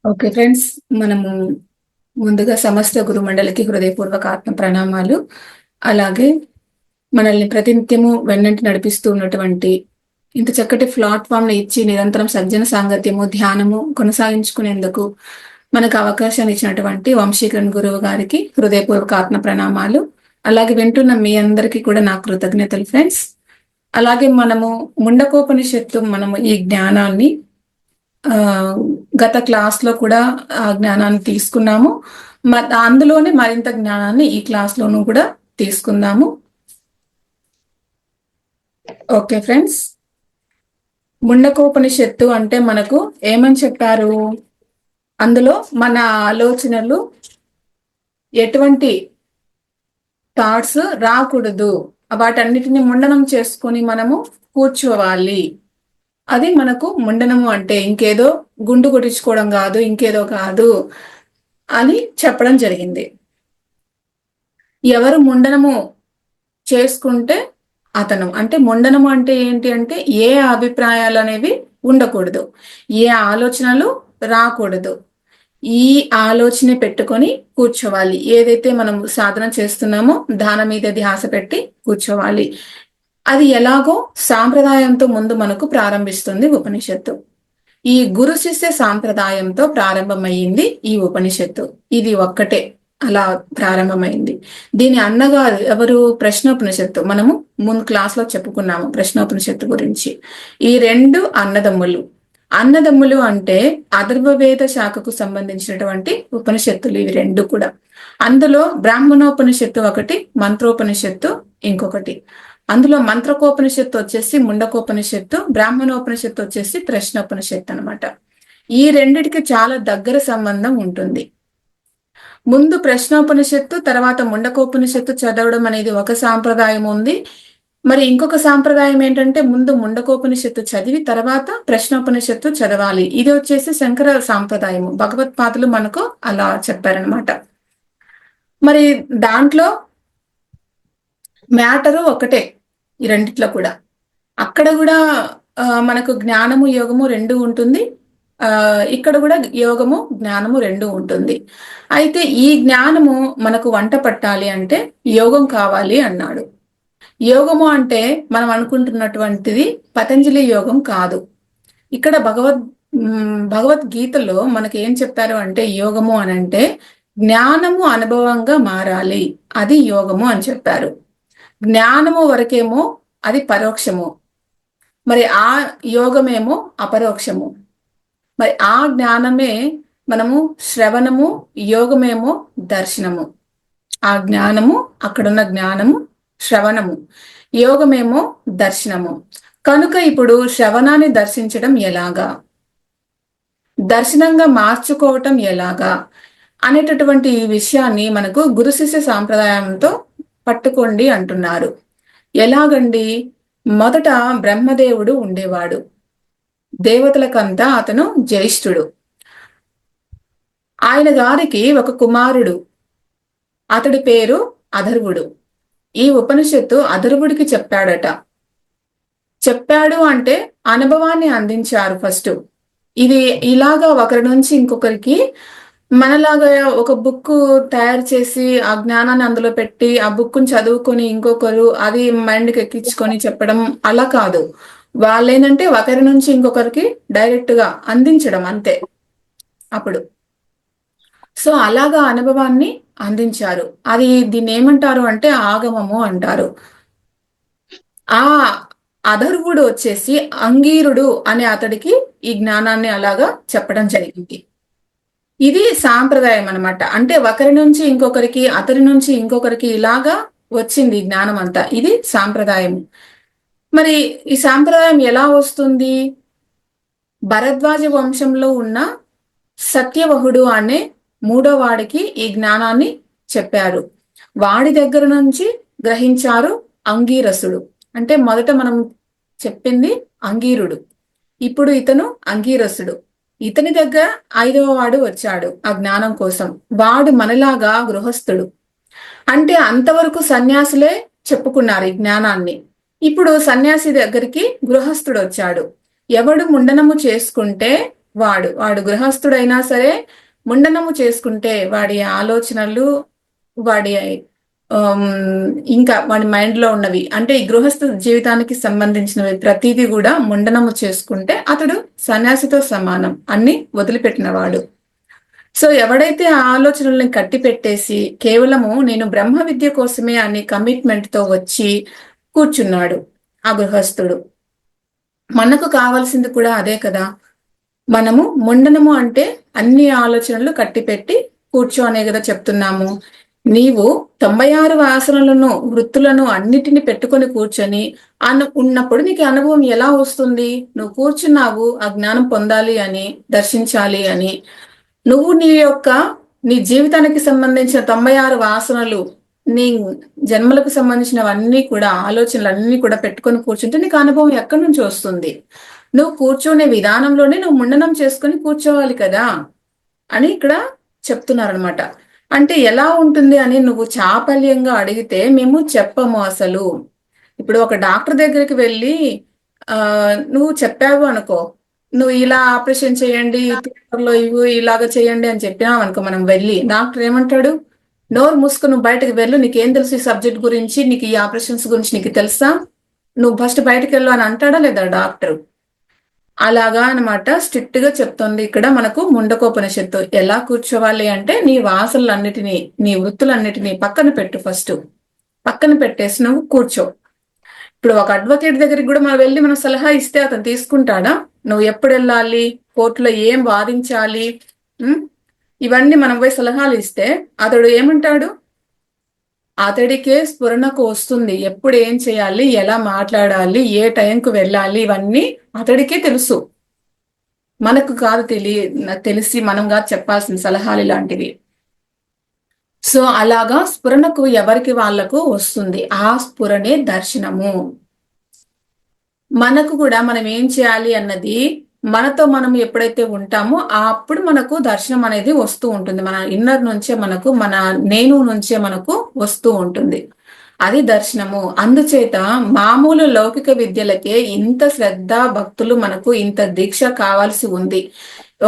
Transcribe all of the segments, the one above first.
Okay friends, మనము ముందుగా సమస్త గురు మండలికి హృదయపూర్వక ఆత్మ ప్రణామాలు. అలాగే మనల్ని ప్రతినిత్యము వెన్నంటి నడిపిస్తూ ఉన్నటువంటి ఇంత చక్కటి ప్లాట్ఫామ్ ని ఇచ్చి నిరంతరం సజ్జన సాంగత్యము ధ్యానము కొనసాగించుకునేందుకు మనకు అవకాశాన్ని ఇచ్చినటువంటి వంశీకరణ్ గురువు గారికి హృదయపూర్వక ఆత్మ ప్రణామాలు. అలాగే వింటున్న మీ అందరికీ కూడా నా కృతజ్ఞతలు ఫ్రెండ్స్. అలాగే మనము ముండకోపనిషత్తు మనము ఈ జ్ఞానాన్ని ఆ గత క్లాస్ లో కూడా ఆ జ్ఞానాన్ని తీసుకున్నాము. అందులోనే మరింత జ్ఞానాన్ని ఈ క్లాస్ లోనూ కూడా తీసుకుందాము. ఓకే ఫ్రెండ్స్, ముండకోపనిషత్తు అంటే మనకు ఏమని చెప్పారు? అందులో మన ఆలోచనలు ఎటువంటి థాట్స్ రాకూడదు, వాటన్నిటిని ముండనం చేసుకొని మనము కూర్చోవాలి. అది మనకు ముండనము అంటే ఇంకేదో గుండు కొట్టించుకోవడం కాదు, ఇంకేదో కాదు అని చెప్పడం జరిగింది. ఎవరు ముండనము చేసుకుంటే అతను అంటే ముండనము అంటే ఏంటి అంటే ఏ అభిప్రాయాలు అనేవి ఉండకూడదు, ఏ ఆలోచనలు రాకూడదు. ఈ ఆలోచన పెట్టుకొని కూర్చోవాలి. ఏదైతే మనం సాధన చేస్తున్నామో దాని మీద ధ్యాస పెట్టి కూర్చోవాలి. అది ఎలాగో సాంప్రదాయంతో ముందు మనకు ప్రారంభిస్తుంది ఉపనిషత్తు. ఈ గురు శిష్య సాంప్రదాయంతో ప్రారంభమైంది ఈ ఉపనిషత్తు. ఇది ఒక్కటే అలా ప్రారంభమైంది. దీని అన్నగారు ఎవరు? ప్రశ్నోపనిషత్తు. మనము ముందు క్లాస్ లో చెప్పుకున్నాము ప్రశ్నోపనిషత్తు గురించి. ఈ రెండు అన్నదమ్ములు అంటే అథర్వవేద శాఖకు సంబంధించినటువంటి ఉపనిషత్తులు ఇవి రెండు కూడా. అందులో బ్రాహ్మణోపనిషత్తు ఒకటి, మంత్రోపనిషత్తు ఇంకొకటి. అందులో మంత్రకోపనిషత్తు వచ్చేసి ముండకోపనిషత్తు, బ్రాహ్మణోపనిషత్తు వచ్చేసి ప్రశ్నోపనిషత్తు అనమాట. ఈ రెండిటికి చాలా దగ్గర సంబంధం ఉంటుంది. ముందు ప్రశ్నోపనిషత్తు తర్వాత ముండకోపనిషత్తు చదవడం అనేది ఒక సాంప్రదాయం ఉంది. మరి ఇంకొక సాంప్రదాయం ఏంటంటే ముందు ముండకోపనిషత్తు చదివి తర్వాత ప్రశ్నోపనిషత్తు చదవాలి. ఇది వచ్చేసి శంకర సాంప్రదాయము. భగవత్పాదులు మనకు అలా చెప్పారనమాట. మరి దాంట్లో మ్యాటరు ఒకటే ఈ రెండిట్లో కూడా. అక్కడ కూడా మనకు జ్ఞానము యోగము రెండు ఉంటుంది, ఇక్కడ కూడా యోగము జ్ఞానము రెండు ఉంటుంది. అయితే ఈ జ్ఞానము మనకు వంట పట్టాలి అంటే యోగం కావాలి అన్నాడు. యోగము అంటే మనం అనుకుంటున్నటువంటిది పతంజలి యోగం కాదు. ఇక్కడ భగవద్గీతలో మనకి ఏం చెప్పారు అంటే యోగము అని అంటే జ్ఞానము అనుభవంగా మారాలి, అది యోగము అని చెప్పారు. జ్ఞానము వరకేమో అది పరోక్షము, మరి ఆ యోగమేమో అపరోక్షము. మరి ఆ జ్ఞానమే మనము శ్రవణము, యోగమేమో దర్శనము. ఆ జ్ఞానము, అక్కడున్న జ్ఞానము శ్రవణము, యోగమేమో దర్శనము. కనుక ఇప్పుడు శ్రవణాన్ని దర్శించడం ఎలాగా, దర్శనంగా మార్చుకోవటం ఎలాగా అనేటటువంటి ఈ విషయాన్ని మనకు గురు శిష్య సాంప్రదాయంతో పట్టుకోండి అంటున్నారు. ఎలాగండి? మొదట బ్రహ్మదేవుడు ఉండేవాడు. దేవతలకంతా అతను జ్యేష్ఠుడు. ఆయన గారికి ఒక కుమారుడు, అతడి పేరు అథర్వుడు. ఈ ఉపనిషత్తు అథర్వుడికి చెప్పాడు అంటే అనుభవాన్ని అందించారు ఫస్ట్. ఇది ఇలాగా ఒకరి నుంచి ఇంకొకరికి మనలాగా ఒక బుక్ తయారు చేసి ఆ జ్ఞానాన్ని అందులో పెట్టి ఆ బుక్ని చదువుకొని ఇంకొకరు అది మైండ్కి ఎక్కించుకొని చెప్పడం అలా కాదు. వాళ్ళేంటంటే ఒకరి నుంచి ఇంకొకరికి డైరెక్ట్ గా అందించడం అంతే అప్పుడు. సో అలాగా అనుభవాన్ని అందించారు. అది దీన్ని ఏమంటారు అంటే ఆగమము అంటారు. ఆ అథర్వుడు వచ్చేసి అంగీరుడు అనే అతడికి ఈ జ్ఞానాన్ని అలాగా చెప్పడం జరిగింది. ఇది సాంప్రదాయం అనమాట. అంటే ఒకరి నుంచి ఇంకొకరికి, అతని నుంచి ఇంకొకరికి ఇలాగా వచ్చింది జ్ఞానం అంతా. ఇది సాంప్రదాయం. మరి ఈ సాంప్రదాయం ఎలా వస్తుంది? భరద్వాజ వంశంలో ఉన్న సత్యవహుడు అనే మూడో వాడికి ఈ జ్ఞానాన్ని చెప్పారు. వాడి దగ్గర నుంచి గ్రహించారు అంగీరసుడు. అంటే మొదట మనం చెప్పింది అంగీరుడు, ఇప్పుడు ఇతను అంగీరసుడు. ఇతని దగ్గర 5వ వాడు వచ్చాడు ఆ జ్ఞానం కోసం. వాడు మనలాగా గృహస్థుడు. అంటే అంతవరకు సన్యాసులే చెప్పుకున్నారు ఈ జ్ఞానాన్ని. ఇప్పుడు సన్యాసి దగ్గరికి గృహస్థుడు వచ్చాడు. ఎవడు ముండనము చేసుకుంటే వాడు గృహస్థుడైనా సరే ముండనము చేసుకుంటే వాడి ఆలోచనలు, వాడి ఆమ్, ఇంకా వాడి మైండ్ లో ఉన్నవి అంటే ఈ గృహస్థ జీవితానికి సంబంధించినవి ప్రతిదీ కూడా ముండనము చేసుకుంటే అతడు సన్యాసితో సమానం అన్ని వదిలిపెట్టినవాడు. సో ఎవడైతే ఆ ఆలోచనల్ని కట్టి పెట్టేసి కేవలము నేను బ్రహ్మ విద్య కోసమే అనే కమిట్మెంట్ తో వచ్చి కూర్చున్నాడు ఆ గృహస్థుడు. మనకు కావాల్సింది కూడా అదే కదా. మనము ముండనము అంటే అన్ని ఆలోచనలు కట్టిపెట్టి కూర్చో అనే కదా చెప్తున్నాము. నీవు 96 వాసనలను, వృత్తులను అన్నిటిని పెట్టుకొని కూర్చొని ఉన్నప్పుడు నీకు అనుభవం ఎలా వస్తుంది? నువ్వు కూర్చున్నావు ఆ జ్ఞానం పొందాలి అని, దర్శించాలి అని. నువ్వు నీ జీవితానికి సంబంధించిన 96 వాసనలు, నీ జన్మలకు సంబంధించినవన్నీ కూడా, ఆలోచనలు అన్ని కూడా పెట్టుకొని కూర్చుంటే నీకు అనుభవం ఎక్కడి నుంచి వస్తుంది? నువ్వు కూర్చునే విధానంలోనే నువ్వు ముండనం చేసుకొని కూర్చోవాలి కదా అని ఇక్కడ చెప్తున్నారనమాట. అంటే ఎలా ఉంటుంది అని నువ్వు చాపల్యంగా అడిగితే మేము చెప్పము అసలు. ఇప్పుడు ఒక డాక్టర్ దగ్గరికి వెళ్ళి నువ్వు చెప్పావు అనుకో, నువ్వు ఇలా ఆపరేషన్ చేయండి, థియేటర్లో ఇలాగ చేయండి అని చెప్పినావు అనుకో, మనం వెళ్ళి డాక్టర్ ఏమంటాడు? నోరు మూసుకు నువ్వు బయటకు వెళ్ళు, నీకేం తెలుసు ఈ సబ్జెక్ట్ గురించి, నీకు ఈ ఆపరేషన్స్ గురించి నీకు తెలుసా, నువ్వు ఫస్ట్ బయటకు వెళ్ళు అని అంటాడా లేదా డాక్టర్? అలాగా అనమాట. స్ట్రిక్ట్ గా చెప్తుంది ఇక్కడ మనకు ముండకోపనిషత్తు. ఎలా కూర్చోవాలి అంటే నీ వాసనలన్నిటినీ, నీ వృత్తులన్నిటినీ పక్కన పెట్టు. ఫస్ట్ పక్కన పెట్టేసి నువ్వు కూర్చో. ఇప్పుడు ఒక అడ్వకేట్ దగ్గరికి కూడా మనం సలహా ఇస్తే అతను తీసుకుంటాడా? నువ్వు ఎప్పుడు వెళ్ళాలి, కోర్టులో ఏం వాదించాలి, ఇవన్నీ మనం పోయి సలహాలు ఇస్తే అతడు ఏమంటాడు? అతడికే స్ఫురణకు వస్తుంది ఎప్పుడు ఏం చేయాలి, ఎలా మాట్లాడాలి, ఏ టైంకు వెళ్ళాలి, ఇవన్నీ అతడికే తెలుసు. మనకు కాదు తెలిసి మనం కాదు చెప్పాల్సిన సలహాలు ఇలాంటివి. సో అలాగా స్ఫురణకు ఎవరికి వాళ్లకు వస్తుంది. ఆ స్ఫురణే దర్శనము. మనకు కూడా మనం ఏం చేయాలి అన్నది మనతో మనం ఎప్పుడైతే ఉంటామో అప్పుడు మనకు దర్శనం అనేది వస్తూ ఉంటుంది. మన ఇన్నర్ నుంచే మనకు, మన నేను నుంచే మనకు వస్తూ ఉంటుంది. అది దర్శనము. అందుచేత మామూలు లౌకిక విద్యలకే ఇంత శ్రద్ధ భక్తులు, మనకు ఇంత దీక్ష కావాల్సి ఉంది.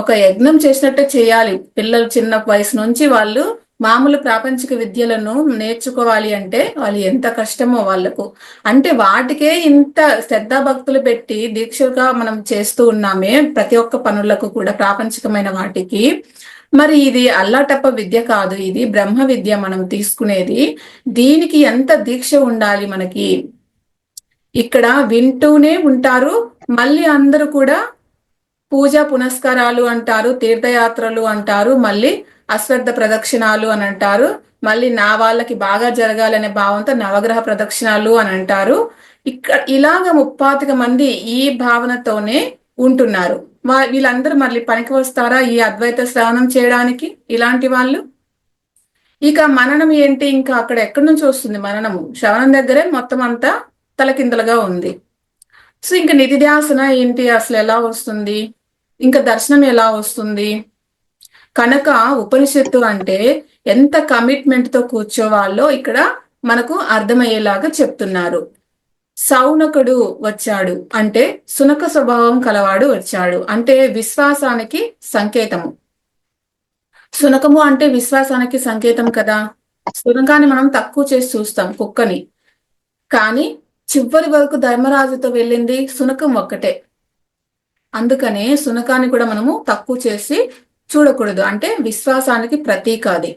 ఒక యజ్ఞం చేసినట్టే చేయాలి. పిల్లలు చిన్న వయసు నుంచి వాళ్ళు మామూలు ప్రాపంచిక విద్యలను నేర్చుకోవాలి అంటే వాళ్ళు ఎంత కష్టమో వాళ్లకు. అంటే వాటికే ఇంత శ్రద్ధా భక్తులు పెట్టి దీక్షగా మనం చేస్తూ ఉన్నామే ప్రతి ఒక్క పనులకు కూడా, ప్రాపంచికమైన వాటికి. మరి ఇది అల్లాటప్ప విద్య కాదు, ఇది బ్రహ్మ విద్య మనం తీసుకునేది. దీనికి ఎంత దీక్ష ఉండాలి మనకి. ఇక్కడ వింటూనే ఉంటారు, మళ్ళీ అందరూ కూడా పూజ పునస్కారాలు అంటారు, తీర్థయాత్రలు అంటారు, మళ్ళీ అశ్వద్ధ ప్రదక్షిణాలు అని అంటారు, మళ్ళీ నా వాళ్ళకి బాగా జరగాలనే భావంతో నవగ్రహ ప్రదక్షిణాలు అని అంటారు. ఇక్కడ ఇలాగ 35 మంది ఈ భావనతోనే ఉంటున్నారు. వీళ్ళందరూ మళ్ళీ పనికి వస్తారా ఈ అద్వైత శ్రవణం చేయడానికి? ఇలాంటి వాళ్ళు. ఇక మననం ఏంటి? ఇంకా అక్కడ ఎక్కడి నుంచి వస్తుంది మననము? శ్రవణం దగ్గరే మొత్తం అంతా తలకిందలుగా ఉంది. సో ఇంకా నిధిధ్యాసన ఏంటి? అసలు ఎలా వస్తుంది? ఇంకా దర్శనం ఎలా వస్తుంది? కనుక ఉపనిషత్తు అంటే ఎంత కమిట్మెంట్ తో కూర్చోవాలో ఇక్కడ మనకు అర్థమయ్యేలాగా చెప్తున్నారు. సౌనకుడు వచ్చాడు అంటే సునక స్వభావం కలవాడు వచ్చాడు అంటే విశ్వాసానికి సంకేతము. సునకము అంటే విశ్వాసానికి సంకేతం కదా. సునకాన్ని మనం తక్కువ చేసి చూస్తాం, కుక్కని. కానీ చివరి వరకు ధర్మరాజుతో వెళ్ళింది సునకం ఒక్కటే. అందుకనే సునకాన్ని కూడా మనము తక్కువ చేసి చూడకూడదు. అంటే విశ్వాసానికి ప్రతీక అది.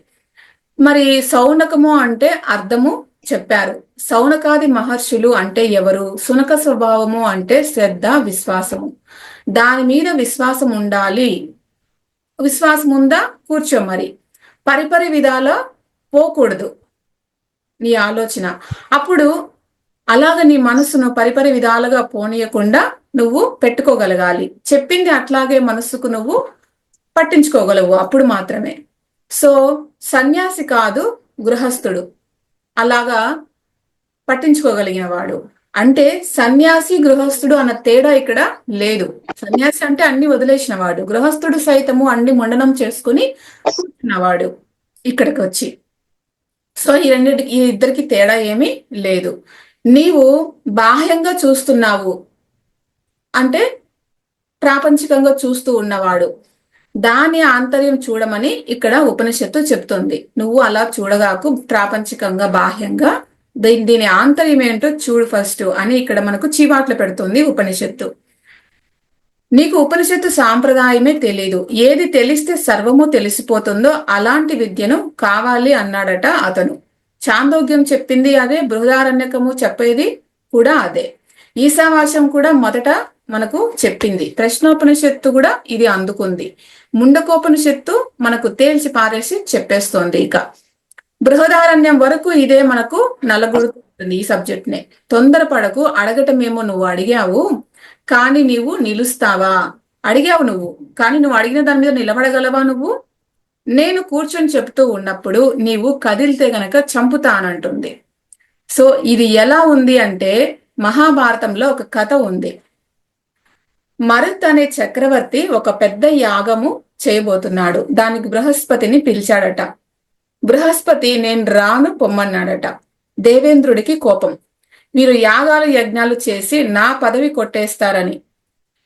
మరి సౌనకము అంటే అర్థము చెప్పారు. సౌనకాది మహర్షులు అంటే ఎవరు? సునక స్వభావము అంటే శ్రద్ధ, విశ్వాసము. దాని మీద విశ్వాసం ఉండాలి. విశ్వాసం ఉందా? కూర్చో. మరి పరిపరి విధాల పోకూడదు నీ ఆలోచన. అప్పుడు అలాగ నీ మనసును పరిపరి విధాలుగా పోనీయకుండా నువ్వు పెట్టుకోగలగాలి. చెప్పింది అట్లాగే మనసుకు నువ్వు పట్టించుకోగలవు, అప్పుడు మాత్రమే. సో సన్యాసి కాదు గృహస్థుడు అలాగా పట్టించుకోగలిగిన వాడు. అంటే సన్యాసి గృహస్థుడు అన్న తేడా ఇక్కడ లేదు. సన్యాసి అంటే అన్ని వదిలేసిన వాడు, గృహస్థుడు సైతము అన్ని మండనం చేసుకుని కూర్చున్నవాడు ఇక్కడికి వచ్చి. సో ఈ ఇద్దరికి తేడా ఏమీ లేదు. నీవు బాహ్యంగా చూస్తున్నావు అంటే ప్రాపంచికంగా చూస్తూ ఉన్నవాడు. దాని ఆంతర్యం చూడమని ఇక్కడ ఉపనిషత్తు చెప్తుంది. నువ్వు అలా చూడగాకు ప్రాపంచికంగా బాహ్యంగా, దీని ఆంతర్యం ఏంటో చూడు ఫస్ట్ అని ఇక్కడ మనకు చీవాట్లు పెడుతుంది ఉపనిషత్తు. నీకు ఉపనిషత్తు సాంప్రదాయమే తెలీదు, ఏది తెలిస్తే సర్వము తెలిసిపోతుందో అలాంటి విద్యను కావాలి అన్నాడట అతను. చాందోగ్యం చెప్పింది అదే, బృహదారణ్యకము చెప్పేది కూడా అదే, ఈశావాస్యం కూడా మొదట మనకు చెప్పింది, ప్రశ్నోపనిషత్తు కూడా ఇది అందుకుంది, ముండకోపనిషత్తు మనకు తేల్చి పారేసి చెప్పేస్తోంది. ఇక బృహదారణ్యం వరకు ఇదే మనకు నలగొడుతుంది ఈ సబ్జెక్ట్ నే. తొందరపడకు, అడగటమేమో నువ్వు అడిగావు కానీ నీవు నిలుస్తావా? అడిగావు నువ్వు, కానీ నువ్వు అడిగిన దాని మీద నిలబడగలవా నువ్వు? నేను కూర్చొని చెప్తూ ఉన్నప్పుడు నీవు కదిలితే గనక చంపుతానంటుంది. సో ఇది ఎలా ఉంది అంటే, మహాభారతంలో ఒక కథ ఉంది. మరుత్ అనే చక్రవర్తి ఒక పెద్ద యాగము చేయబోతున్నాడు. దానికి బృహస్పతిని పిలిచాడట. బృహస్పతి నేను రాను పొమ్మన్నాడట. దేవేంద్రుడికి కోపం, మీరు యాగాలు యజ్ఞాలు చేసి నా పదవి కొట్టేస్తారని.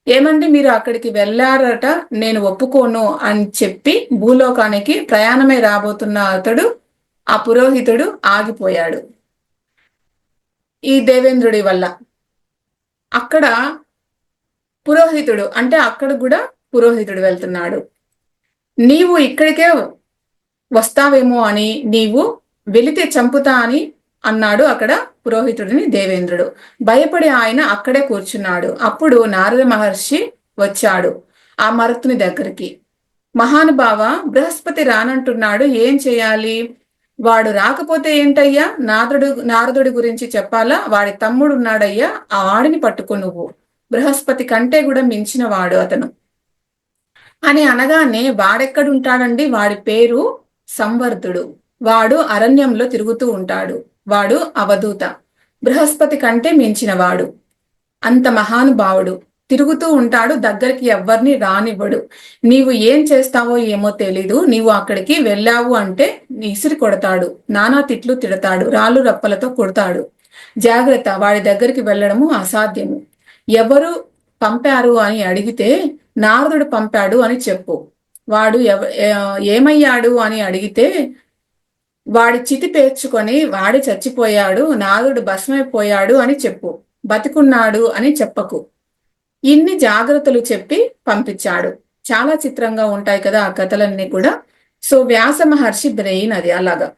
ఏమంటే మీరు అక్కడికి వెళ్ళారట, నేను ఒప్పుకోను అని చెప్పి భూలోకానికి ప్రయాణమే రాబోతున్న అతడు, ఆ పురోహితుడు ఆగిపోయాడు ఈ దేవేంద్రుడి వల్ల. అక్కడ పురోహితుడు అంటే అక్కడ కూడా పురోహితుడు వెళ్తున్నాడు. నీవు ఇక్కడికే వస్తావేమో అని, నీవు వెళితే చంపుతా అని అన్నాడు అక్కడ పురోహితుడిని దేవేంద్రుడు. భయపడి ఆయన అక్కడే కూర్చున్నాడు. అప్పుడు నారద మహర్షి వచ్చాడు ఆ మరుత్తుని దగ్గరికి. మహానుభావ, బృహస్పతి రానంటున్నాడు, ఏం చేయాలి? వాడు రాకపోతే ఏంటయ్యా? నారదుడి గురించి చెప్పాలా? వాడి తమ్ముడు ఉన్నాడయ్యా, ఆ వాడిని పట్టుకో నువ్వు, బృహస్పతి కంటే కూడా మించిన వాడు అతను అని అనగానే, వాడెక్కడుంటాడండి? వాడి పేరు సంవర్ధుడు, వాడు అరణ్యంలో తిరుగుతూ ఉంటాడు, వాడు అవధూత, బృహస్పతి కంటే మించినవాడు, అంత మహానుభావుడు, తిరుగుతూ ఉంటాడు, దగ్గరికి ఎవ్వరిని రానివ్వడు. నీవు ఏం చేస్తావో ఏమో తెలీదు, నీవు అక్కడికి వెళ్ళావు అంటే ఇసిరి కొడతాడు, నానా తిట్లు తిడతాడు, రాళ్ళు రప్పలతో కొడతాడు. జాగ్రత్త, వాడి దగ్గరికి వెళ్ళడము అసాధ్యము. ఎవరు పంపారు అని అడిగితే నారదుడు పంపాడు అని చెప్పు. వాడు ఏమయ్యాడు అని అడిగితే వాడి చితి పేర్చుకొని వాడి చచ్చిపోయాడు, నారదుడు భస్మైపోయాడు అని చెప్పు, బతికున్నాడు అని చెప్పకు. ఇన్ని జాగ్రత్తలు చెప్పి పంపించాడు. చాలా చిత్రంగా ఉంటాయి కదా ఆ కథలన్నీ కూడా. సో వ్యాస మహర్షి బ్రెయిన్ అది అలాగా.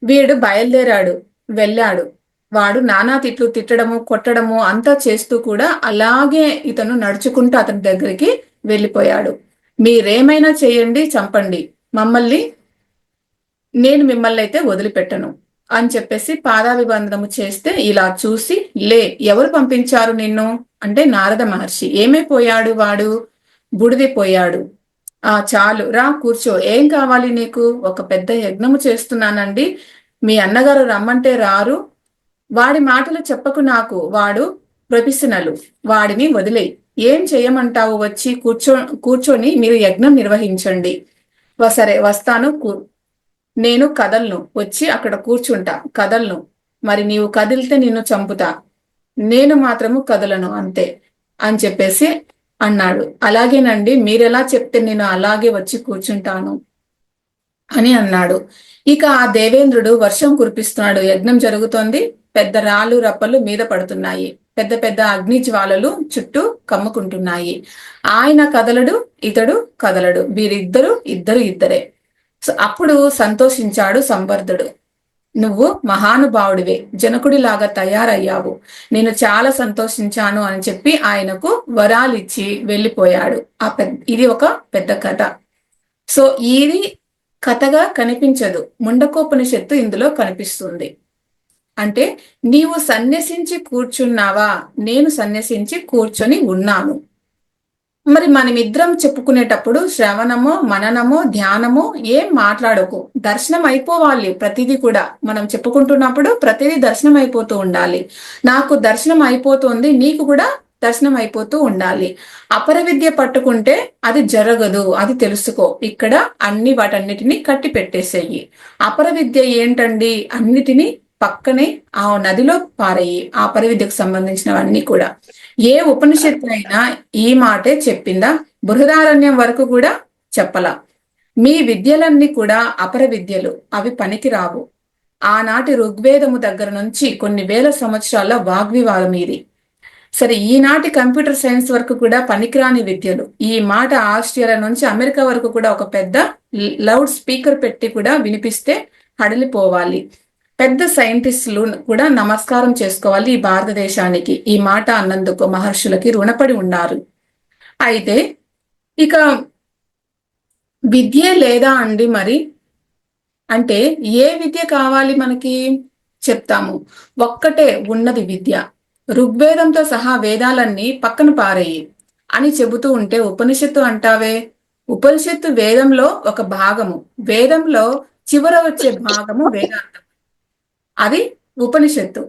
వీడు బయలుదేరాడు, వెళ్ళాడు. వాడు నానా తిట్లు తిట్టడము కొట్టడము అంతా చేస్తూ కూడా అలాగే ఇతను నడుచుకుంటూ అతని దగ్గరికి వెళ్ళిపోయాడు. మీరేమైనా చేయండి, చంపండి, నేను మిమ్మల్ని అయితే వదిలిపెట్టను అని చెప్పేసి పాదాభివందనము చేస్తే ఇలా చూసి, లే, ఎవరు పంపించారు నిన్ను అంటే నారద మహర్షి. ఏమైపోయాడు వాడు? బుడిదిపోయాడు. చాలు, రా కూర్చో, ఏం కావాలి నీకు? ఒక పెద్ద యజ్ఞము చేస్తున్నానండి, మీ అన్నగారు రమ్మంటే రారు. వాడి మాటలు చెప్పకు నాకు, వాడు ప్రొఫెషనల్, వాడిని వదిలేయి. ఏం చేయమంటావు? వచ్చి కూర్చొని మీరు యజ్ఞం నిర్వహించండి. సరే వస్తాను, నేను కదలను, వచ్చి అక్కడ కూర్చుంటా, కదలను. మరి నీవు కదిలితే నిన్ను చంపుతా, నేను మాత్రము కదలను అంతే అని చెప్పేసి అన్నాడు. అలాగేనండి, మీరెలా చెప్తే నేను అలాగే వచ్చి కూర్చుంటాను అని అన్నాడు. ఇక ఆ దేవేంద్రుడు వర్షం కురిపిస్తున్నాడు. యజ్ఞం జరుగుతోంది, పెద్ద రాళ్ళు రప్పలు మీద పడుతున్నాయి, పెద్ద పెద్ద అగ్ని జ్వాలలు చుట్టూ కమ్ముకుంటున్నాయి. ఆయన కదలడు, ఇతడు కదలడు, వీరిద్దరు ఇద్దరే. సో అప్పుడు సంతోషించాడు సంవర్ధుడు. నువ్వు మహానుభావుడివే, జనకుడిలాగా తయారయ్యావు, నేను చాలా సంతోషించాను అని చెప్పి ఆయనకు వరాలిచ్చి వెళ్ళిపోయాడు. ఇది ఒక పెద్ద కథ. సో ఇది కథగా కనిపించదు, ముండకోపనిషత్తు ఇందులో కనిపిస్తుంది. అంటే నీవు సన్యసించి కూర్చున్నావా? నేను సన్యసించి కూర్చొని ఉన్నాను. మరి మనమిద్దరం చెప్పుకునేటప్పుడు శ్రవణమో మననమో ధ్యానమో ఏం మాట్లాడకు, దర్శనం అయిపోవాలి. ప్రతిదీ కూడా మనం చెప్పుకుంటున్నప్పుడు ప్రతిదీ దర్శనం అయిపోతూ ఉండాలి. నాకు దర్శనం అయిపోతుంది, నీకు కూడా దర్శనం అయిపోతూ ఉండాలి. అపర విద్య పట్టుకుంటే అది జరగదు, అది తెలుసుకో. ఇక్కడ వాటన్నిటిని కట్టి పెట్టేసేయి. అపర విద్య ఏంటండి? అన్నిటినీ పక్కనే ఆ నదిలో పారయ్యి ఆ పరివిద్యకు సంబంధించినవన్నీ కూడా. ఏ ఉపనిషత్తు అయినా ఈ మాటే చెప్పిందా? బృహదారణ్యం వరకు కూడా చెప్పలా. మీ విద్యలన్నీ కూడా అపర విద్యలు, అవి పనికిరావు. ఆనాటి ఋగ్వేదము దగ్గర నుంచి కొన్ని వేల సంవత్సరాల వాగ్వివాదం ఇది. సరే, ఈనాటి కంప్యూటర్ సైన్స్ వరకు కూడా పనికిరాని విద్యలు. ఈ మాట ఆస్ట్రేలియా నుంచి అమెరికా వరకు కూడా ఒక పెద్ద లౌడ్ స్పీకర్ పెట్టి కూడా వినిపిస్తే హడలిపోవాలి. పెద్ద సైంటిస్టులు కూడా నమస్కారం చేసుకోవాలి ఈ భారతదేశానికి. ఈ మాట అన్నందుకు మహర్షులకి రుణపడి ఉన్నారు. అయితే ఇక విద్యే లేదా అండి మరి? అంటే ఏ విద్య కావాలి మనకి? చెప్తాము. ఒక్కటే ఉన్నది విద్య. ఋగ్వేదంతో సహా వేదాలన్నీ పక్కన పారేయి అని చెబుతూ ఉంటే ఉపనిషత్తు అంటావే? ఉపనిషత్తు వేదంలో ఒక భాగము. వేదంలో చివర వచ్చే భాగము వేదాంతం. అది ఉపనిషత్తు.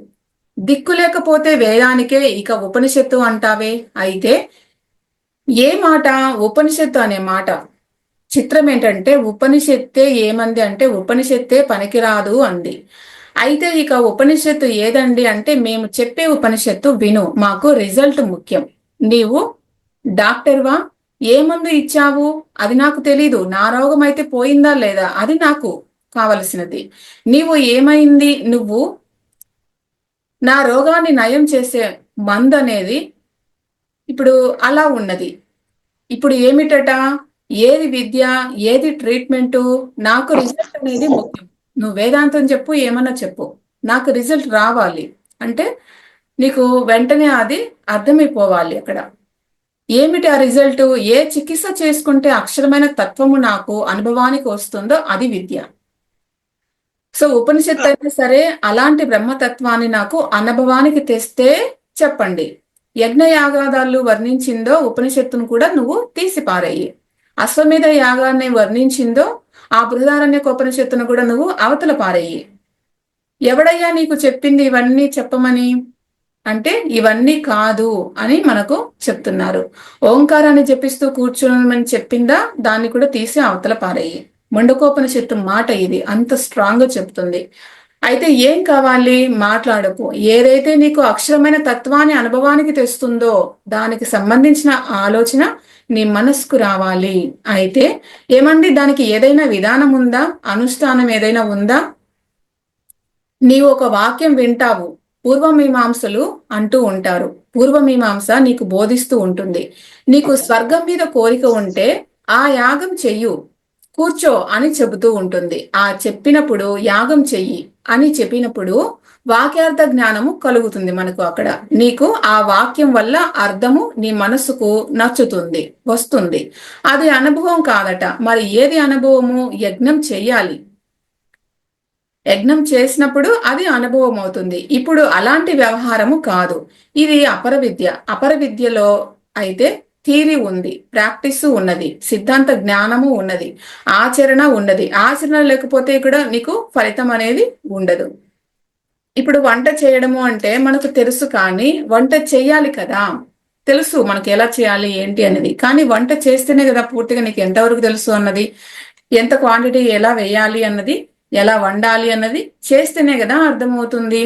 దిక్కు లేకపోతే వేదానికే ఇక ఉపనిషత్తు అంటావే? అయితే ఏ మాట? ఉపనిషత్తు అనే మాట. చిత్రం ఏంటంటే ఉపనిషత్తే ఏమంది అంటే ఉపనిషత్తే పనికిరాదు అంది. అయితే ఇక ఉపనిషత్తు ఏదండి అంటే, మేము చెప్పే ఉపనిషత్తు విను, మాకు రిజల్ట్ ముఖ్యం. నీవు డాక్టర్వా? ఏ మందు ఇచ్చావు అది నాకు తెలీదు. నా రోగం అయితే పోయిందా లేదా అది నాకు కావలసినది. నీవు ఏమైంది? నువ్వు నా రోగాన్ని నయం చేసే మందు అనేది ఇప్పుడు అలా ఉన్నది. ఇప్పుడు ఏమిటట? ఏది విద్య, ఏది ట్రీట్మెంటు? నాకు రిజల్ట్ అనేది ముఖ్యం. నువ్వు వేదాంతం చెప్పు, ఏమన్నా చెప్పు, నాకు రిజల్ట్ రావాలి అంటే నీకు వెంటనే అది అర్థమైపోవాలి అక్కడ. ఏమిటి ఆ రిజల్ట్? ఏ చికిత్స చేసుకుంటే అక్షరమైన తత్వము నాకు అనుభవానికి వస్తుందో అది విద్య. సో ఉపనిషత్తు అయినా సరే అలాంటి బ్రహ్మతత్వాన్ని నాకు అనుభవానికి తెస్తే చెప్పండి. యజ్ఞ యాగాదాలు వర్ణించిందో ఉపనిషత్తును కూడా నువ్వు తీసిపారేయి. అశ్వమేధ యాగాన్ని వర్ణించిందో ఆ బృహదారణ్యక ఉపనిషత్తును కూడా నువ్వు అవతల పారేయి. ఎవడయ్యా నీకు చెప్పింది ఇవన్నీ చెప్పమని? అంటే ఇవన్నీ కాదు అని మనకు చెప్తున్నారు. ఓంకారాన్ని జపిస్తూ కూర్చోమని చెప్పిందా? దాన్ని కూడా తీసి అవతల పారేయి. ముండకోపనిషత్తు మాట ఇది, అంత స్ట్రాంగ్ గా చెప్తుంది. అయితే ఏం కావాలి? మాట్లాడకు. ఏదైతే నీకు అక్షరమైన తత్వాన్ని అనుభవానికి తెస్తుందో దానికి సంబంధించిన ఆలోచన నీ మనస్సుకు రావాలి. అయితే ఏమండి, దానికి ఏదైనా విధానం ఉందా? అనుష్ఠానం ఏదైనా ఉందా? నీవు ఒక వాక్యం వింటావు. పూర్వమీమాంసలు అంటూ ఉంటారు. పూర్వమీమాంస నీకు బోధిస్తూ ఉంటుంది. నీకు స్వర్గం మీద కోరిక ఉంటే ఆ యాగం చెయ్యు, కూర్చో అని చెబుతూ ఉంటుంది. ఆ చెప్పినప్పుడు యాగం చెయ్యి అని చెప్పినప్పుడు వాక్యార్థ జ్ఞానము కలుగుతుంది మనకు అక్కడ. నీకు ఆ వాక్యం వల్ల అర్థము నీ మనస్సుకు నచ్చుతుంది, వస్తుంది. అది అనుభవం కాదట. మరి ఏది అనుభవము? యజ్ఞం చెయ్యాలి. యజ్ఞం చేసినప్పుడు అది అనుభవం అవుతుంది. ఇప్పుడు అలాంటి వ్యవహారము కాదు. ఇది అపర విద్య. అపర విద్యలో అయితే థియరీ ఉంది, ప్రాక్టీస్ ఉన్నది, సిద్ధాంత జ్ఞానము ఉన్నది, ఆచరణ ఉన్నది. ఆచరణ లేకపోతే ఇక్కడ నీకు ఫలితం అనేది ఉండదు. ఇప్పుడు వంట చేయడము అంటే మనకు తెలుసు, కానీ వంట చేయాలి కదా. తెలుసు మనకి ఎలా చేయాలి ఏంటి అనేది, కానీ వంట చేస్తేనే కదా పూర్తిగా నీకు ఎంతవరకు తెలుసు అన్నది, ఎంత క్వాంటిటీ ఎలా వేయాలి అన్నది, ఎలా వండాలి అన్నది చేస్తేనే కదా అర్థమవుతుంది.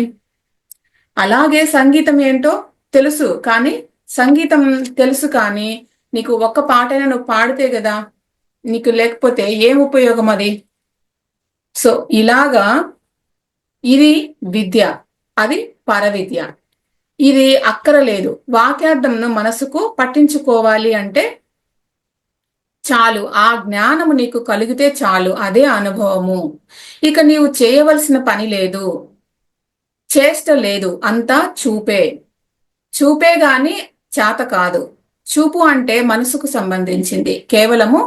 అలాగే సంగీతం ఏంటో తెలుసు, కానీ సంగీతం తెలుసు కానీ నీకు ఒక్క పాటైనా నువ్వు పాడితే కదా నీకు, లేకపోతే ఏం ఉపయోగం అది? సో ఇలాగా ఇది విద్య, అది పరవిద్య. ఇది అక్కరలేదు. వాక్యార్థంను మనసుకు పట్టించుకోవాలి అంటే చాలు, ఆ జ్ఞానము నీకు కలిగితే చాలు, అదే అనుభవము. ఇక నీవు చేయవలసిన పని లేదు, చేష్ట లేదు, అంతా చూపే. చూపే గాని చేత కాదు. చూపు అంటే మనసుకు సంబంధించింది. కేవలము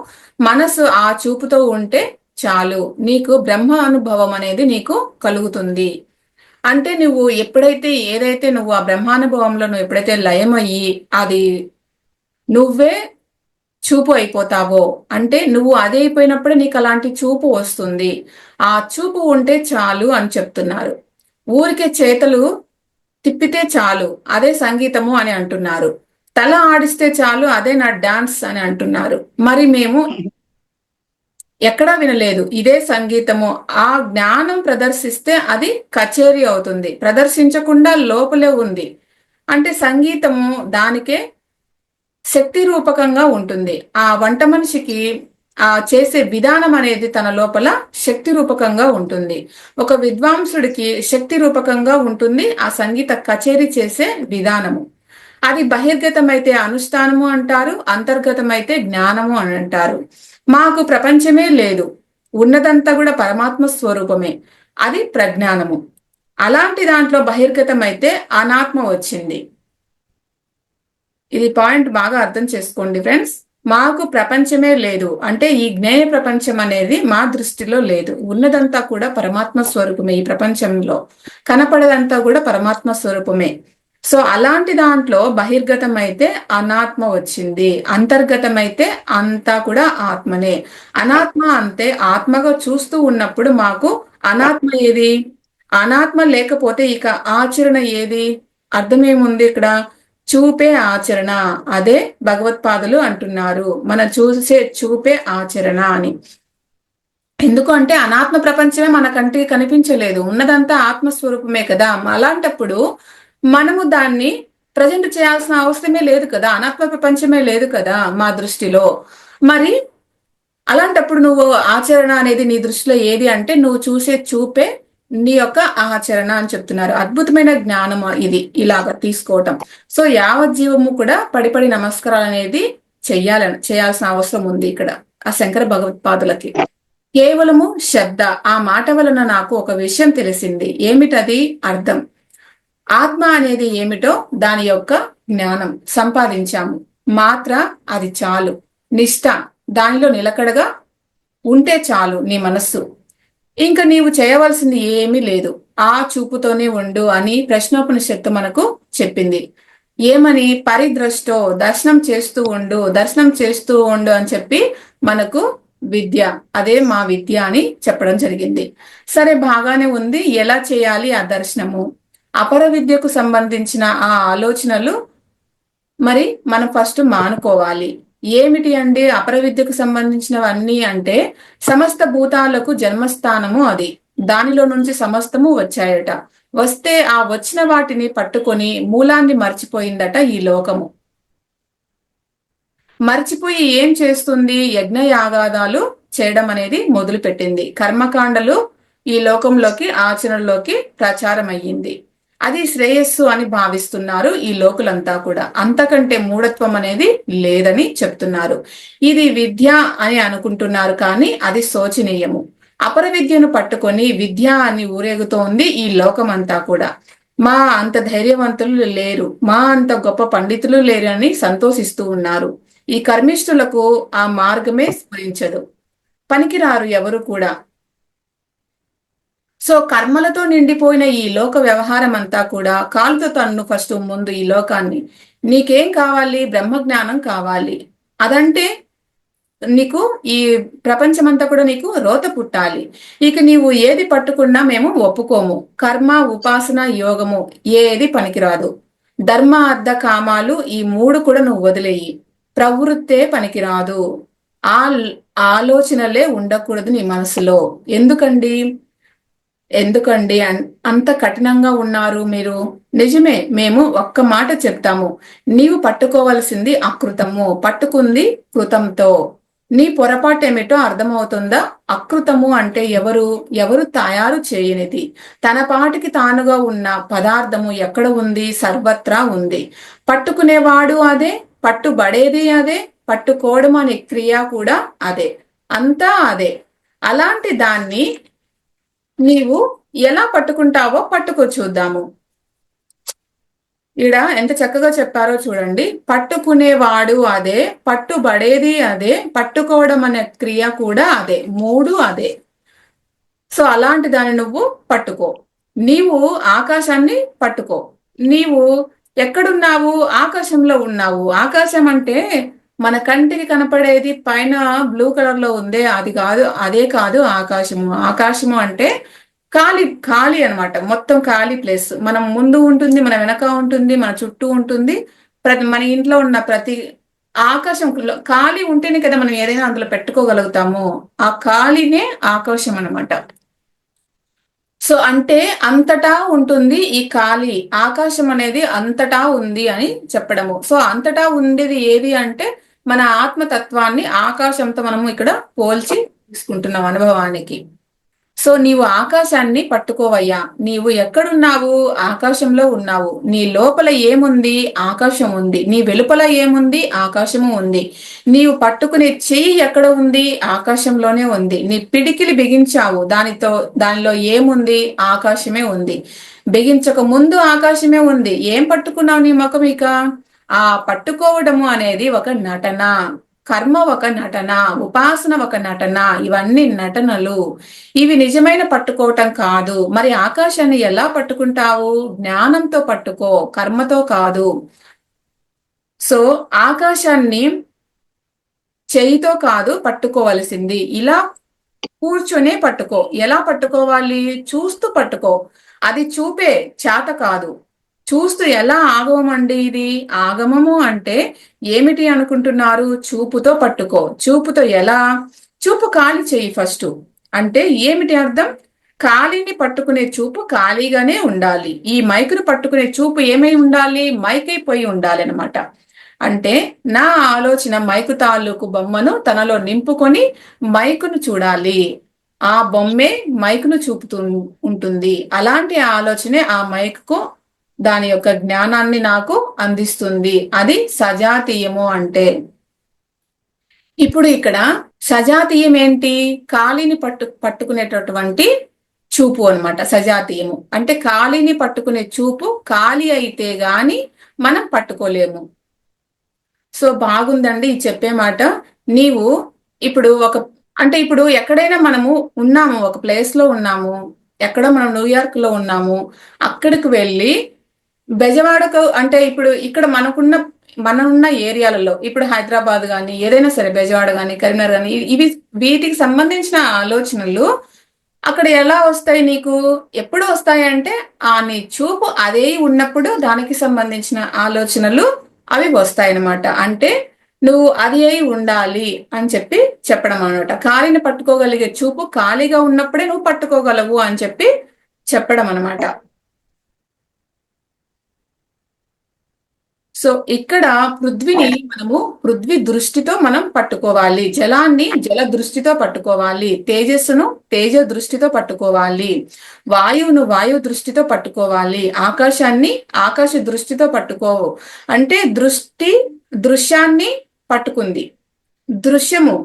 మనసు ఆ చూపుతో ఉంటే చాలు, నీకు బ్రహ్మ అనుభవం అనేది నీకు కలుగుతుంది. అంటే నువ్వు ఎప్పుడైతే ఏదైతే నువ్వు ఆ బ్రహ్మానుభవంలో నువ్వు ఎప్పుడైతే లయమయ్యి అది నువ్వే చూపు అయిపోతావో, అంటే నువ్వు అదే అయిపోయినప్పుడే నీకు అలాంటి చూపు వస్తుంది. ఆ చూపు ఉంటే చాలు అని చెప్తున్నారు. ఊరికే చేతులు తిప్పితే చాలు, అదే సంగీతము అని అంటున్నారు. తల ఆడిస్తే చాలు, అదే నా డాన్స్ అని అంటున్నారు. మరి మేము ఎక్కడా వినలేదు. ఇదే సంగీతము. ఆ జ్ఞానం ప్రదర్శిస్తే అది కచేరీ అవుతుంది. ప్రదర్శించకుండా లోపలే ఉంది. అంటే సంగీతము దానికే శక్తి రూపకంగా ఉంటుంది. ఆ వంట మనిషికి ఆ చేసే విధానం అనేది తన లోపల శక్తి రూపకంగా ఉంటుంది. ఒక విద్వాంసుడికి శక్తి రూపకంగా ఉంటుంది ఆ సంగీత కచేరీ చేసే విధానము. అది బహిర్గతమైతే అనుష్ఠానము అంటారు, అంతర్గతమైతే జ్ఞానము అని అంటారు. మాకు ప్రపంచమే లేదు, ఉన్నదంతా కూడా పరమాత్మ స్వరూపమే, అది ప్రజ్ఞానము. అలాంటి దాంట్లో బహిర్గతమైతే అనాత్మ వచ్చింది. ఇది పాయింట్ బాగా అర్థం చేసుకోండి ఫ్రెండ్స్. మాకు ప్రపంచమే లేదు అంటే ఈ జ్ఞేయ ప్రపంచం అనేది మా దృష్టిలో లేదు. ఉన్నదంతా కూడా పరమాత్మ స్వరూపమే. ఈ ప్రపంచంలో కనపడదంతా కూడా పరమాత్మ స్వరూపమే. సో అలాంటి దాంట్లో బహిర్గతం అయితే అనాత్మ వచ్చింది, అంతర్గతమైతే అంతా కూడా ఆత్మనే. అనాత్మ అంతే ఆత్మగా చూస్తూ ఉన్నప్పుడు మాకు అనాత్మ ఏది? అనాత్మ లేకపోతే ఇక ఆచరణ ఏది? అర్థమేముంది ఇక్కడ? చూపే ఆచరణ. అదే భగవత్పాదులు అంటున్నారు, మన చూసే చూపే ఆచరణ అని. ఎందుకు అంటే అనాత్మ ప్రపంచమే మన కంటికి కనిపించలేదు, ఉన్నదంతా ఆత్మస్వరూపమే కదా. అలాంటప్పుడు మనము దాన్ని ప్రజెంట్ చేయాల్సిన అవసరమే లేదు కదా, అనాత్మ ప్రపంచమే లేదు కదా మా దృష్టిలో. మరి అలాంటప్పుడు నువ్వు ఆచరణ అనేది నీ దృష్టిలో ఏది అంటే నువ్వు చూసే చూపే నీ యొక్క ఆచరణ అని చెప్తున్నారు. అద్భుతమైన జ్ఞానం ఇది ఇలాగ తీసుకోవటం. సో యావత్ జీవము కూడా పడిపడి నమస్కారాలు అనేది చేయాల్సిన అవసరం ఉంది ఇక్కడ ఆ శంకర భగవత్పాదులకి. కేవలము శబ్ద, ఆ మాట వలన నాకు ఒక విషయం తెలిసింది. ఏమిటది? అర్థం. ఆత్మ అనేది ఏమిటో దాని యొక్క జ్ఞానం సంపాదించాము. మాత్ర అది చాలు. నిష్ఠ, దానిలో నిలకడగా ఉంటే చాలు నీ మనస్సు. ఇంకా నీవు చేయవలసింది ఏమీ లేదు, ఆ చూపుతోనే ఉండు అని ప్రశ్నోపనిషత్తు మనకు చెప్పింది. ఏమని? పరిద్రష్టో, దర్శనం చేస్తూ ఉండు, దర్శనం చేస్తూ ఉండు అని చెప్పి మనకు విద్య, అదే మా విద్య అని చెప్పడం జరిగింది. సరే బాగానే ఉంది, ఎలా చేయాలి ఆ దర్శనము? అపర విద్యకు సంబంధించిన ఆ ఆలోచనలు మరి మనం ఫస్ట్ మానుకోవాలి. ఏమిటి అండి అపర విద్యకు సంబంధించినవన్నీ అంటే సమస్త భూతాలకు జన్మస్థానము అది, దానిలో నుంచి సమస్తము వచ్చాయట. వస్తే ఆ వచ్చిన వాటిని పట్టుకొని మూలాన్ని మర్చిపోయిందట ఈ లోకము. మర్చిపోయి ఏం చేస్తుంది? యజ్ఞ యాగాదాలు చేయడం అనేది మొదలు పెట్టింది. కర్మకాండలు ఈ లోకంలోకి ఆచరణలోకి ప్రచారం అయ్యింది. అది శ్రేయస్సు అని భావిస్తున్నారు ఈ లోకులంతా కూడా. అంతకంటే మూఢత్వం అనేది లేదని చెప్తున్నారు. ఇది విద్య అని అనుకుంటున్నారు కానీ అది శోచనీయము. అపర విద్యను పట్టుకొని విద్య అని ఊరేగుతోంది ఈ లోకం అంతా కూడా. మా అంత ధైర్యవంతులు లేరు, మా అంత గొప్ప పండితులు లేరు అని సంతోషిస్తూ ఉన్నారు. ఈ కర్మిష్ఠులకు ఆ మార్గమే స్మరించదు, పనికిరారు ఎవరు కూడా. సో కర్మలతో నిండిపోయిన ఈ లోక వ్యవహారం అంతా కూడా కాలుతో తన్ను ఫస్ట్ ముందు ఈ లోకాన్ని. నీకేం కావాలి? బ్రహ్మజ్ఞానం కావాలి. అదంటే నీకు ఈ ప్రపంచమంతా కూడా నీకు రోత పుట్టాలి. ఇక నీవు ఏది పట్టుకున్నా మేము ఒప్పుకోము. కర్మ, ఉపాసన, యోగము ఏది పనికిరాదు. ధర్మ, అర్థ, కామాలు ఈ మూడు కూడా నువ్వు వదిలేయి. ప్రవృత్తే పనికిరాదు. ఆ ఆలోచనలే ఉండకూడదు నీ మనసులో. ఎందుకండి ఎందుకండి అంత కఠినంగా ఉన్నారు మీరు? నిజమే, మేము ఒక్క మాట చెప్తాము. నీవు పట్టుకోవలసింది అకృతము, పట్టుకుంది కృతంతో. నీ పొరపాటు ఏమిటో అర్థమవుతుందా? అకృతము అంటే ఎవరు తయారు చేయనిది. తన పాటికి తానుగా ఉన్న పదార్థము ఎక్కడ ఉంది? సర్వత్రా ఉంది. పట్టుకునేవాడు అదే, పట్టుబడేది అదే, పట్టుకోవడం అనే క్రియ కూడా అదే, అంతా అదే. అలాంటి దాన్ని నీవు ఎలా పట్టుకుంటావో పట్టుకో చూద్దాము. ఈడ ఎంత చక్కగా చెప్పారో చూడండి. పట్టుకునేవాడు అదే, పట్టుబడేది అదే, పట్టుకోవడం అనే క్రియ కూడా అదే, మూడు అదే. సో అలాంటి దాన్ని నువ్వు పట్టుకో. నీవు ఆకాశాన్ని పట్టుకో. నీవు ఎక్కడున్నావు? ఆకాశంలో ఉన్నావు. ఆకాశం అంటే మన కంటికి కనపడేది పైన బ్లూ కలర్ లో ఉందే అది కాదు, అదే కాదు ఆకాశము. ఆకాశము అంటే ఖాళీ ఖాళీ అనమాట, మొత్తం ఖాళీ ప్లేస్. మనం ముందు ఉంటుంది, మన వెనక ఉంటుంది, మన చుట్టూ ఉంటుంది, మన ఇంట్లో ఉన్న ప్రతి ఆకాశం ఖాళీ ఉంటేనే కదా మనం ఏదైనా అందులో పెట్టుకోగలుగుతాము. ఆ ఖాళీనే ఆకాశం అన్నమాట. సో అంటే అంతటా ఉంటుంది ఈ ఖాళీ. ఆకాశం అనేది అంతటా ఉంది అని చెప్పడము. సో అంతటా ఉండేది ఏది అంటే మన ఆత్మతత్వాన్ని ఆకాశంతో మనము ఇక్కడ పోల్చి తీసుకుంటున్నాం అనుభవానికి. సో నీవు ఆకాశాన్ని పట్టుకోవయ్యా. నీవు ఎక్కడున్నావు? ఆకాశంలో ఉన్నావు. నీ లోపల ఏముంది? ఆకాశం ఉంది. నీ వెలుపల ఏముంది? ఆకాశము ఉంది. నీవు పట్టుకునే చెయ్యి ఎక్కడ ఉంది? ఆకాశంలోనే ఉంది. నీ పిడికిలి బిగించావు, దానిలో ఏముంది? ఆకాశమే ఉంది. బిగించక ముందు ఆకాశమే ఉంది. ఏం పట్టుకున్నావు నీ ముఖం ఇక? ఆ పట్టుకోవడము అనేది ఒక నటన. కర్మ ఒక నటన, ఉపాసన ఒక నటన. ఇవన్నీ నటనలు. ఇవి నిజమైన పట్టుకోవటం కాదు. మరి ఆకాశాన్ని ఎలా పట్టుకుంటావు? జ్ఞానంతో పట్టుకో, కర్మతో కాదు. సో ఆకాశాన్ని చేయితో కాదు పట్టుకోవలసింది, ఇలా కూర్చొనే పట్టుకో. ఎలా పట్టుకోవాలి? చూస్తూ పట్టుకో. అది చూపే చేత కాదు. చూస్తూ ఎలా ఆగమం అండి ఇది? ఆగమము అంటే ఏమిటి అనుకుంటున్నారు? చూపుతో పట్టుకో. చూపుతో ఎలా? చూపు ఖాళీ చెయ్యి ఫస్ట్. అంటే ఏమిటి అర్థం? ఖాళీని పట్టుకునే చూపు ఖాళీగానే ఉండాలి. ఈ మైకును పట్టుకునే చూపు ఏమై ఉండాలి? మైకైపోయి ఉండాలి అనమాట. అంటే నా ఆలోచన మైకు తాలూకు బొమ్మను తనలో నింపుకొని మైకును చూడాలి. ఆ బొమ్మే మైకును చూపుతూ ఉంటుంది. అలాంటి ఆలోచనే ఆ మైకుకు దాని యొక్క జ్ఞానాన్ని నాకు అందిస్తుంది. అది సజాతీయము అంటే. ఇప్పుడు ఇక్కడ సజాతీయం ఏంటి? ఖాళీని పట్టుకునేటటువంటి చూపు అన్నమాట. సజాతీయము అంటే ఖాళీని పట్టుకునే చూపు. ఖాళీ అయితే గాని మనం పట్టుకోలేము. సో బాగుందండి ఈ చెప్పే మాట. నీవు ఇప్పుడు ఇప్పుడు ఎక్కడైనా మనము ఉన్నాము, ఒక ప్లేస్ లో ఉన్నాము, ఎక్కడో మనం న్యూయార్క్ లో ఉన్నాము. అక్కడికి వెళ్ళి బెజవాడకు అంటే ఇప్పుడు ఇక్కడ మనమున్న ఏరియాలలో, ఇప్పుడు హైదరాబాద్ గాని ఏదైనా సరే, బెజవాడ గాని కరీంనగర్ గాని, వీటికి సంబంధించిన ఆలోచనలు అక్కడ ఎలా వస్తాయి నీకు? ఎప్పుడు వస్తాయి అంటే నీ చూపు అదే ఉన్నప్పుడు దానికి సంబంధించిన ఆలోచనలు అవి వస్తాయి అన్నమాట. అంటే నువ్వు అది అయి ఉండాలి అని చెప్పడం అనమాట. ఖాళీని పట్టుకోగలిగే చూపు ఖాళీగా ఉన్నప్పుడే నువ్వు పట్టుకోగలవు అని చెప్పడం అనమాట. సో ఇక్కడ పృథ్వీని మనము పృథ్వీ దృష్టితో మనం పట్టుకోవాలి. జలాన్ని జల దృష్టితో పట్టుకోవాలి. తేజస్సును తేజ దృష్టితో పట్టుకోవాలి. వాయువును వాయు దృష్టితో పట్టుకోవాలి. ఆకాశాన్ని ఆకాశ దృష్టితో పట్టుకోవు. అంటే దృశ్యాన్ని పట్టుకుంది. దృశ్యము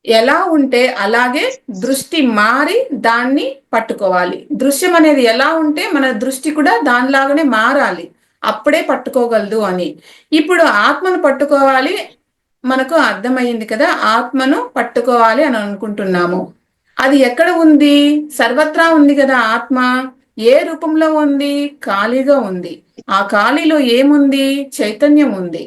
ఎలా ఉంటే అలాగే దృష్టి మారి దాన్ని పట్టుకోవాలి. దృశ్యం అనేది ఎలా ఉంటే మన దృష్టి కూడా దానిలాగానే మారాలి. అప్పుడే పట్టుకోగలదు అని. ఇప్పుడు ఆత్మను పట్టుకోవాలి, మనకు అర్థమైంది కదా. ఆత్మను పట్టుకోవాలి అని అనుకుంటున్నాము. అది ఎక్కడ ఉంది? సర్వత్రా ఉంది కదా ఆత్మ. ఏ రూపంలో ఉంది? ఖాళీగా ఉంది. ఆ ఖాళీలో ఏముంది? చైతన్యం ఉంది.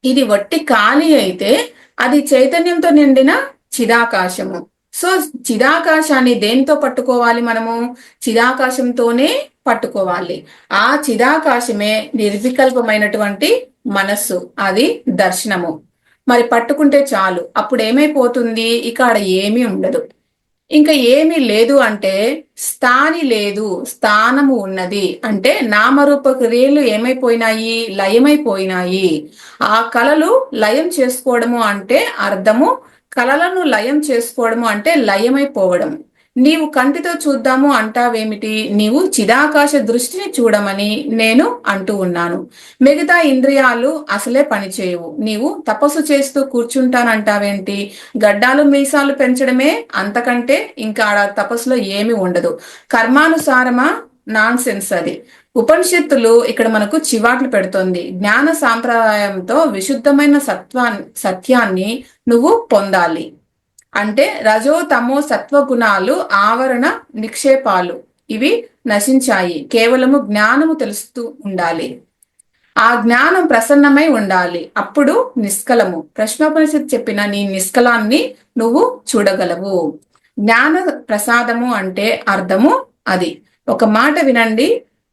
ఇది వట్టి ఖాళీ అయితే అది చైతన్యంతో నిండిన చిదాకాశము. సో చిదాకాశాన్ని దేనితో పట్టుకోవాలి మనము? చిదాకాశంతోనే పట్టుకోవాలి. ఆ చిదాకాశమే నిర్వికల్పమైనటువంటి మనస్సు. అది దర్శనము. మరి పట్టుకుంటే చాలు. అప్పుడు ఏమైపోతుంది? ఇక్కడ ఏమీ ఉండదు. ఇంకా ఏమీ లేదు అంటే స్థాని లేదు, స్థానము ఉన్నది. అంటే నామరూప క్రియలు ఏమైపోయినాయి? లయమైపోయినాయి. ఆ కళలు లయం చేసుకోవడము అంటే అర్థము, కళలను లయం చేసుకోవడము అంటే లయమైపోవడం. నీవు కంటితో చూద్దాము అంటావేమిటి? నీవు చిదాకాశ దృష్టిని చూడమని నేను అంటూ ఉన్నాను. మిగతా ఇంద్రియాలు అసలే పనిచేయవు. నీవు తపస్సు చేస్తూ కూర్చుంటానంటావేంటి? గడ్డాలు మీసాలు పెంచడమే, అంతకంటే ఇంకా ఆడ తపస్సులో ఏమీ ఉండదు. కర్మానుసారమా? నాన్ సెన్స్ అది. ఉపనిషత్తులు ఇక్కడ మనకు చివాట్లు పెడుతోంది. జ్ఞాన సాంప్రదాయంతో విశుద్ధమైన సత్యాన్ని నువ్వు పొందాలి. అంటే రజో తమో సత్వ గుణాలు ఆవరణ నిక్షేపాలు ఇవి నశించాయి. కేవలము జ్ఞానము తెలుస్తూ ఉండాలి. ఆ జ్ఞానం ప్రసన్నమై ఉండాలి. అప్పుడు నిష్కలము. ప్రశ్నోపనిషత్తు చెప్పిన నీ నిష్కలాన్ని నువ్వు చూడగలవు. జ్ఞాన ప్రసాదము అంటే అర్థము అది. ఒక మాట వినండి,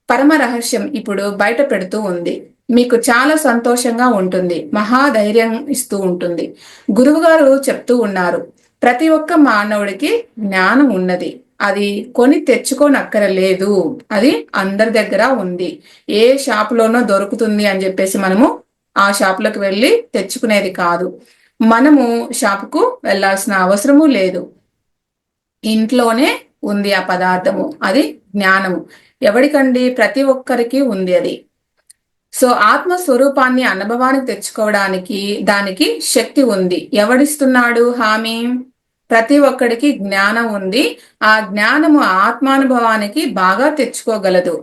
పరమ రహస్యం ఇప్పుడు బయట పెడుతూ ఉంది. మీకు చాలా సంతోషంగా ఉంటుంది, మహాధైర్యం ఇస్తూ ఉంటుంది. గురువు గారు చెప్తూ ఉన్నారు, ప్రతి ఒక్క మానవుడికి జ్ఞానం ఉన్నది, అది కొని తెచ్చుకోనక్కరలేదు, అది అందరి దగ్గర ఉంది. ఏ షాపులోనో దొరుకుతుంది అని చెప్పేసి మనము ఆ షాపులకు వెళ్ళి తెచ్చుకునేది కాదు. మనము షాపుకు వెళ్ళాల్సిన అవసరము లేదు. ఇంట్లోనే ఉంది ఆ పదార్థము, అది జ్ఞానము. ఎవరికండి? ప్రతి ఒక్కరికి ఉంది అది. సో ఆత్మ స్వరూపాన్ని అనుభవానికి తెచ్చుకోవడానికి దానికి శక్తి ఉంది. ఎవడిస్తున్నాడు హామీ? ప్రతి ఒక్కడికి జ్ఞానం ఉంది. ఆ జ్ఞానము ఆత్మానుభవానికి బాగా తెచ్చుకోగలదు,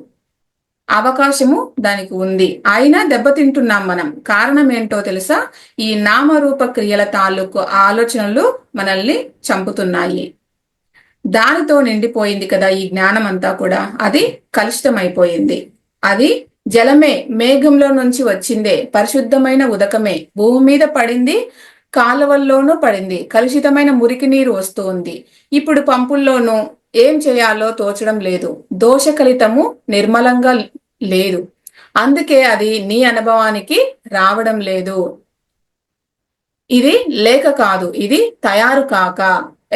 అవకాశము దానికి ఉంది. అయినా దెబ్బతింటున్నాం మనం. కారణం ఏంటో తెలుసా? ఈ నామరూప క్రియల తాలూకు ఆలోచనలు మనల్ని చంపుతున్నాయి. దానితో నిండిపోయింది కదా ఈ జ్ఞానం అంతా కూడా. అది కలుషితమైపోయింది. అది జలమే, మేఘంలో నుంచి వచ్చిందే, పరిశుద్ధమైన ఉదకమే. భూమి మీద పడింది, కాలువల్లోనూ పడింది, కలుషితమైన మురికి నీరు వస్తుంది. ఇప్పుడు పంపుల్లోనూ ఏం చేయాలో తోచడం లేదు. దోషకలితము నిర్మలంగా లేదు. అందుకే అది నీ అనుభవానికి రావడం లేదు. ఇది లేక కాదు, ఇది తయారు కాక.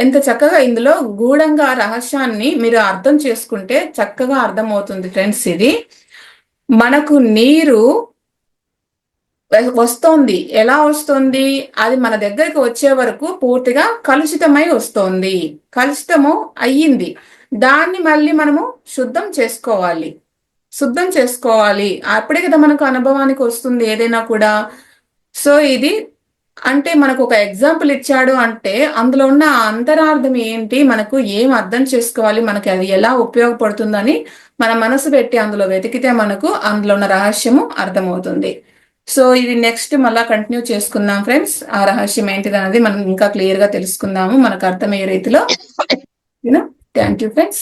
ఎంత చక్కగా ఇందులో గూఢంగా రహస్యాన్ని మీరు అర్థం చేసుకుంటే చక్కగా అర్థమవుతుంది ఫ్రెండ్స్. ఇది మనకు నీరు వస్తోంది. ఎలా వస్తుంది? అది మన దగ్గరికి వచ్చే వరకు పూర్తిగా కలుషితమై వస్తోంది. కలుషితము అయ్యింది. దాన్ని మళ్ళీ మనము శుద్ధం చేసుకోవాలి. శుద్ధం చేసుకోవాలి, అప్పుడే కదా మనకు అనుభవానికి వస్తుంది ఏదైనా కూడా. సో ఇది అంటే మనకు ఒక ఎగ్జాంపుల్ ఇచ్చాడు అంటే అందులో ఉన్న అంతరార్థం ఏంటి, మనకు ఏం అర్థం చేసుకోవాలి, మనకి అది ఎలా ఉపయోగపడుతుందని మన మనసు పెట్టి అందులో వెతికితే మనకు అందులో ఉన్న రహస్యము అర్థమవుతుంది. సో ఇది నెక్స్ట్ మళ్ళా కంటిన్యూ చేసుకుందాం ఫ్రెండ్స్. ఆ రహస్యం ఏంటిది అనేది మనం ఇంకా క్లియర్ గా తెలుసుకుందాము మనకు అర్థమయ్యే రీతిలో. Thank you friends.